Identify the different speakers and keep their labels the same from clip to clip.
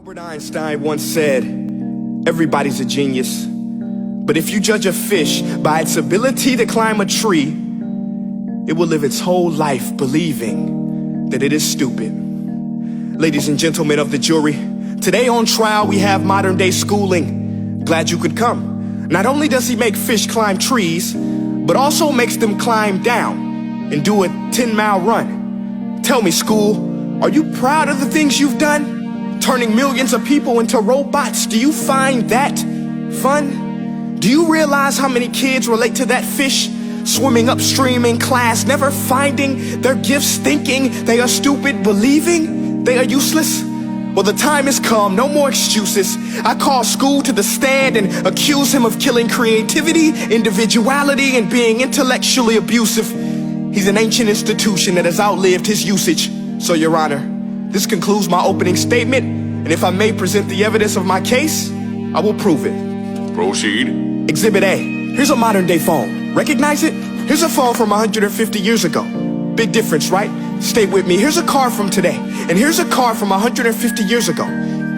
Speaker 1: Albert Einstein once said, everybody's a genius, but if you judge a fish by its ability to climb a tree, it will live its whole life believing that it is stupid. Ladies and gentlemen of the jury, today on trial we have modern day schooling. Glad you could come. Not only does he make fish climb trees, but also makes them climb down and do a 10-mile run. Tell me, school, are you proud of the things you've done? Turning millions of people into robots, do you find that fun? Do you realize how many kids relate to that fish swimming upstream in class, never finding their gifts, thinking they are stupid, believing they are useless? Well, the time has come, no more excuses. I call school to the stand and accuse him of killing creativity, individuality, and being intellectually abusive. He's an ancient institution that has outlived his usage. So, Your Honor, this concludes my opening statement, and if I may present the evidence of my case, I will prove it.
Speaker 2: Proceed.
Speaker 1: Exhibit A. Here's a modern day phone. Recognize it? Here's a phone from 150 years ago. Big difference, right? Stay with me. Here's a car from today, and here's a car from 150 years ago.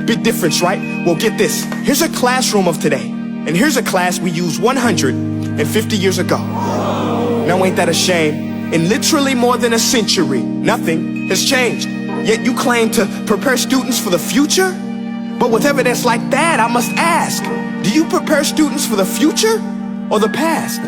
Speaker 1: Big difference, right? Well, get this. Here's a classroom of today, and here's a class we used 150 years ago. Now, ain't that a shame? In literally more than a century, nothing has changed. Yet you claim to prepare students for the future? But with evidence like that, I must ask, do you prepare students for the future or the past?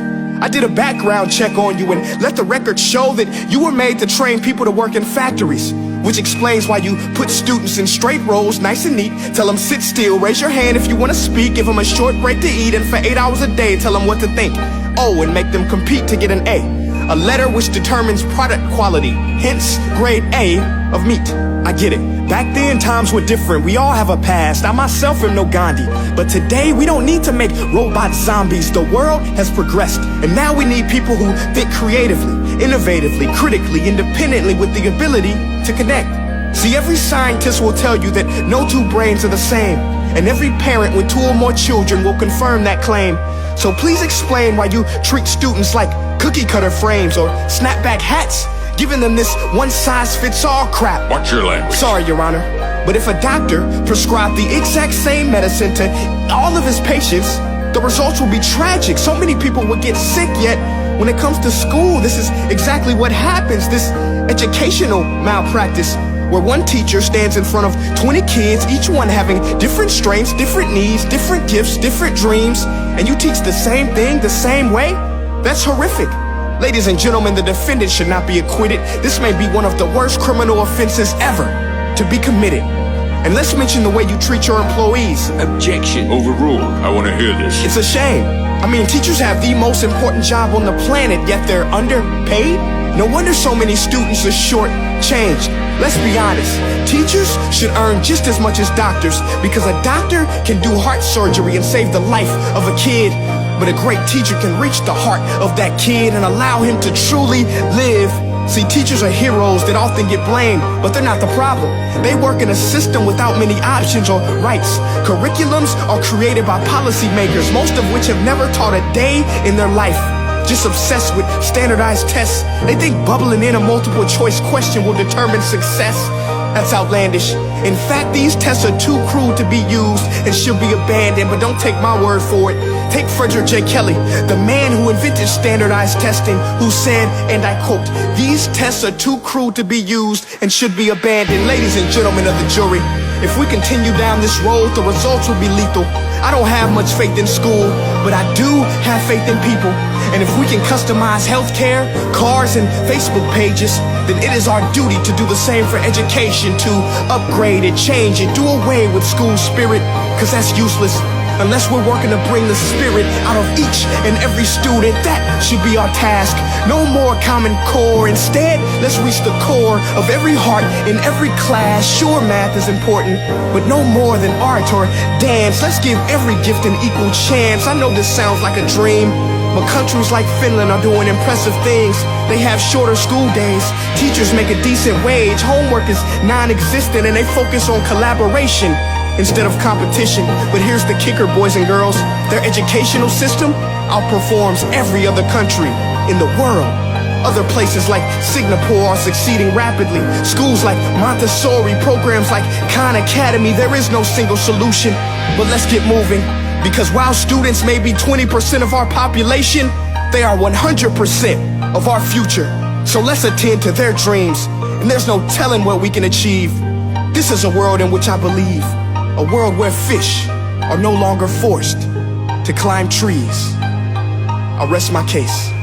Speaker 1: I did a background check on you and let the record show that you were made to train people to work in factories, which explains why you put students in straight rows, nice and neat, tell them sit still, raise your hand if you want to speak, give them a short break to eat, and for 8 hours a day, tell them what to think. Oh, and make them compete to get an A letter which determines product quality, hence grade A of meat. I get it. Back then, times were different. We all have a past. I myself am no Gandhi. But today, we don't need to make robot zombies. The world has progressed. And now we need people who think creatively, innovatively, critically, independently, with the ability to connect. See, every scientist will tell you that no two brains are the same. And every parent with 2 or more children will confirm that claim. So please explain why you treat students like cookie cutter frames or snapback hats, giving them this one-size-fits-all crap.
Speaker 2: Watch your language.
Speaker 1: Sorry, Your Honor, but if a doctor prescribed the exact same medicine to all of his patients, the results will be tragic. So many people would get sick, yet when it comes to school, this is exactly what happens. This educational malpractice, where one teacher stands in front of 20 kids, each one having different strengths, different needs, different gifts, different dreams, and you teach the same thing the same way? That's horrific. Ladies and gentlemen, the defendant should not be acquitted. This may be one of the worst criminal offenses ever to be committed. And let's mention the way you treat your employees.
Speaker 2: Objection. Overruled. I want to hear this.
Speaker 1: It's a shame. I mean, teachers have the most important job on the planet, yet they're underpaid? No wonder so many students are short-changed. Let's be honest, teachers should earn just as much as doctors, because a doctor can do heart surgery and save the life of a kid, but a great teacher can reach the heart of that kid and allow him to truly live. See, teachers are heroes that often get blamed, but they're not the problem. They work in a system without many options or rights. Curriculums are created by policymakers, most of which have never taught a day in their life. Just obsessed with standardized tests. They think bubbling in a multiple choice question will determine success. That's outlandish. In fact, these tests are too crude to be used and should be abandoned, but don't take my word for it. Take Frederick J. Kelly, the man who invented standardized testing, who said, and I quote, "These tests are too crude to be used and should be abandoned." Ladies and gentlemen of the jury, if we continue down this road, the results will be lethal. I don't have much faith in school, but I do have faith in people. And if we can customize healthcare, cars, and Facebook pages, then it is our duty to do the same for education, to upgrade it, change it, do away with school spirit, because that's useless. Unless we're working to bring the spirit out of each and every student, that should be our task. No more Common Core. Instead, let's reach the core of every heart in every class. Sure, math is important, but no more than art or dance. Let's give every gift an equal chance. I know this sounds like a dream, but countries like Finland are doing impressive things. They have shorter school days, teachers make a decent wage, homework is non-existent, and they focus on collaboration instead of competition. But here's the kicker, boys and girls. Their educational system outperforms every other country in the world. Other places like Singapore are succeeding rapidly. Schools like Montessori, programs like Khan Academy. There is no single solution, but let's get moving. Because while students may be 20% of our population, they are 100% of our future. So let's attend to their dreams, and there's no telling what we can achieve. This is a world in which I believe, a world where fish are no longer forced to climb trees. I rest my case.